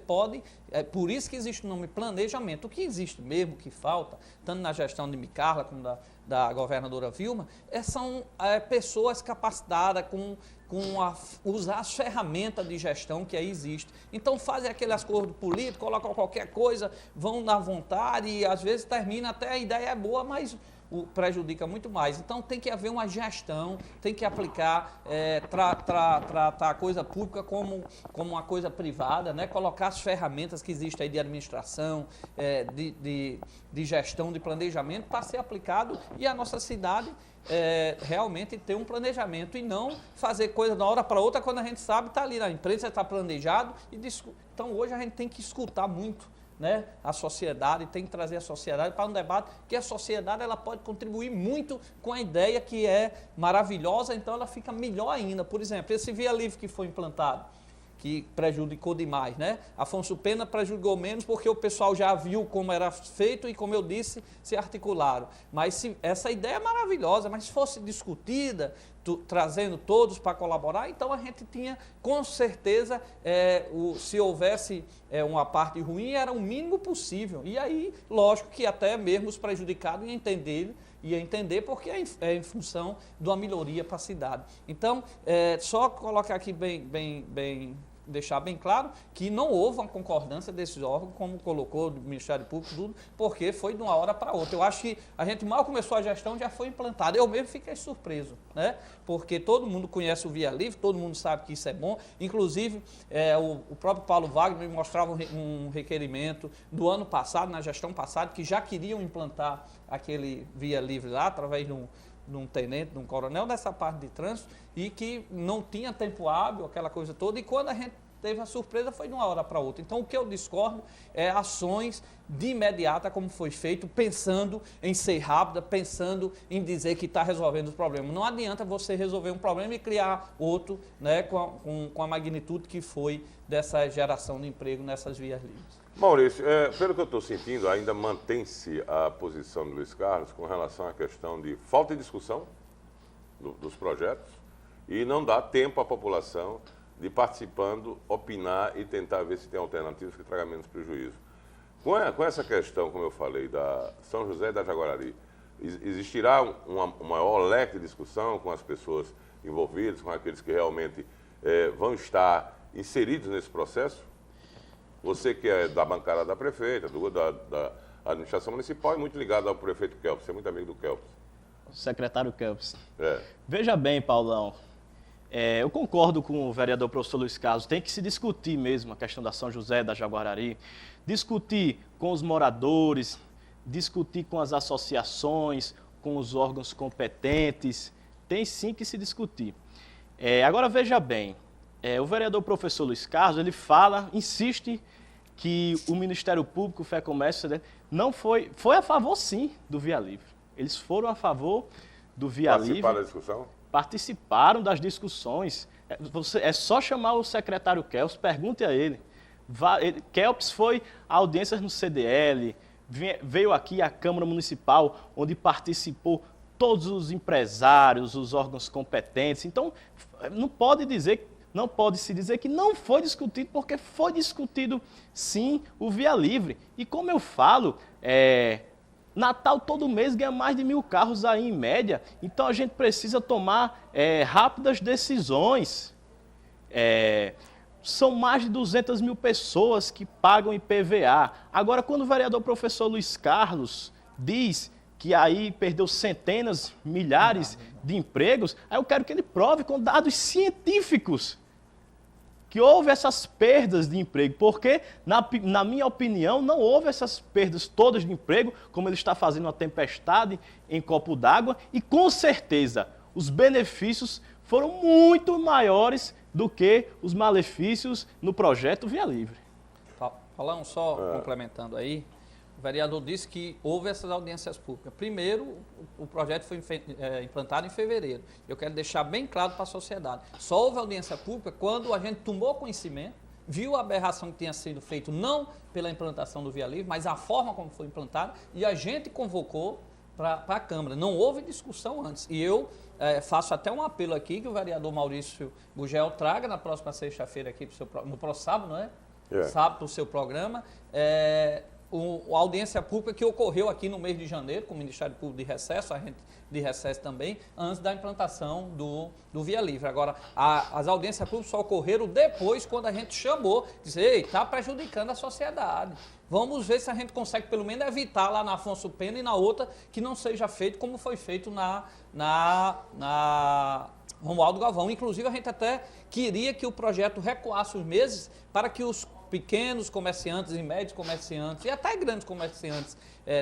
pode, por isso que existe o nome planejamento. O que existe mesmo, que falta, tanto na gestão de Micarla como da governadora Vilma, são pessoas capacitadas usar as ferramentas de gestão que aí existem. Então fazem aquele acordo político, colocam qualquer coisa, vão na vontade e às vezes termina até a ideia é boa, mas prejudica muito mais. Então tem que haver uma gestão, tem que aplicar, tratar a coisa pública como uma coisa privada, né? Colocar as ferramentas que existem aí de administração, de gestão, de planejamento para ser aplicado e a nossa cidade realmente ter um planejamento e não fazer coisa de uma hora para outra quando a gente sabe, está ali na imprensa, está planejado. Então hoje a gente tem que escutar muito, né, a sociedade, tem que trazer a sociedade para um debate, que a sociedade ela pode contribuir muito com a ideia que é maravilhosa, então ela fica melhor ainda. Por exemplo, esse Via Livre que foi implantado, que prejudicou demais, né? Afonso Pena prejudicou menos porque o pessoal já viu como era feito e, como eu disse, se articularam. Mas essa ideia é maravilhosa, mas se fosse discutida, trazendo todos para colaborar, então a gente tinha, com certeza, se houvesse uma parte ruim, era o mínimo possível. E aí, lógico que até mesmo os prejudicados ia entender porque é em função de uma melhoria para a cidade. Então, só colocar aqui deixar bem claro que não houve uma concordância desses órgãos, como colocou do Ministério Público, tudo, porque foi de uma hora para outra. Eu acho que a gente mal começou a gestão, já foi implantado. Eu mesmo fiquei surpreso, né? Porque todo mundo conhece o Via Livre, todo mundo sabe que isso é bom. Inclusive, o próprio Paulo Wagner me mostrava um requerimento do ano passado, na gestão passada, que já queriam implantar aquele Via Livre lá, através de um tenente, de um coronel, dessa parte de trânsito, e que não tinha tempo hábil, aquela coisa toda, e quando a gente teve a surpresa foi de uma hora para outra. Então o que eu discordo é ações de imediata, como foi feito, pensando em ser rápida, pensando em dizer que está resolvendo os problemas. Não adianta você resolver um problema e criar outro, né, com a magnitude que foi dessa geração de emprego nessas vias livres. Maurício, pelo que eu estou sentindo, ainda mantém-se a posição do Luiz Carlos com relação à questão de falta de discussão dos projetos e não dá tempo à população de participando, opinar e tentar ver se tem alternativas que tragam menos prejuízo. Com essa questão, como eu falei, da São José e da Jaguarari, existirá um maior leque de discussão com as pessoas envolvidas, com aqueles que realmente vão estar inseridos nesse processo? Você que é da bancada da prefeita, da administração municipal, é muito ligado ao prefeito Kelps, você é muito amigo do Kelps. O secretário Kelps. Veja bem, Paulão, eu concordo com o vereador professor Luiz Carlos, tem que se discutir mesmo a questão da São José, da Jaguarari, discutir com os moradores, discutir com as associações, com os órgãos competentes, tem sim que se discutir. Agora veja bem, o vereador professor Luiz Carlos, ele insiste que o Ministério Público, Fé e Comércio, não foi a favor sim do Via Livre. Eles foram a favor do Via Livre. Participaram da discussão? Participaram das discussões. É só chamar o secretário Kelps, pergunte a ele. Kelps foi a audiências no CDL, veio aqui à Câmara Municipal, onde participou todos os empresários, os órgãos competentes. Então, não pode se dizer que não foi discutido, porque foi discutido sim o Via Livre. E como eu falo, Natal todo mês ganha mais de 1.000 carros aí em média, então a gente precisa tomar rápidas decisões. São mais de 200 mil pessoas que pagam IPVA. Agora, quando o vereador professor Luiz Carlos diz que aí perdeu centenas, milhares de empregos, aí eu quero que ele prove com dados científicos que houve essas perdas de emprego, porque, na minha opinião, não houve essas perdas todas de emprego, como ele está fazendo uma tempestade em copo d'água, e com certeza os benefícios foram muito maiores do que os malefícios no projeto Via Livre. Falando só, complementando aí, o vereador disse que houve essas audiências públicas. Primeiro, o projeto foi implantado em fevereiro. Eu quero deixar bem claro para a sociedade. Só houve audiência pública quando a gente tomou conhecimento, viu a aberração que tinha sido feita, não pela implantação do Via Livre, mas a forma como foi implantado, e a gente convocou para a Câmara. Não houve discussão antes. E eu faço até um apelo aqui que o vereador Maurício Gugel traga na próxima sexta-feira aqui, no próximo sábado, não é? sabe, do seu programa, a audiência pública que ocorreu aqui no mês de janeiro, com o Ministério Público de recesso, a gente de recesso também, antes da implantação do Via Livre. Agora, as audiências públicas só ocorreram depois, quando a gente chamou, disse, ei, está prejudicando a sociedade. Vamos ver se a gente consegue, pelo menos, evitar lá na Afonso Pena e na outra, que não seja feito como foi feito na Romualdo Galvão. Inclusive, a gente até queria que o projeto recuasse os meses para que os pequenos comerciantes e médios comerciantes e até grandes comerciantes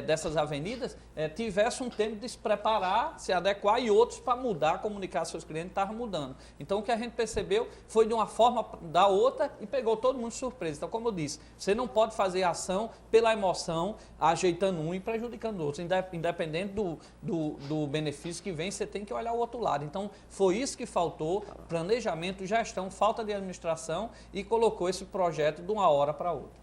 dessas avenidas tivessem um tempo de se preparar, se adequar e outros para mudar, comunicar seus clientes, estavam mudando. Então o que a gente percebeu foi de uma forma da outra e pegou todo mundo de surpresa. Então, como eu disse, você não pode fazer ação pela emoção, ajeitando um e prejudicando o outro. Independente do benefício que vem, você tem que olhar o outro lado. Então foi isso que faltou, planejamento, gestão, falta de administração e colocou esse projeto de uma hora para outra.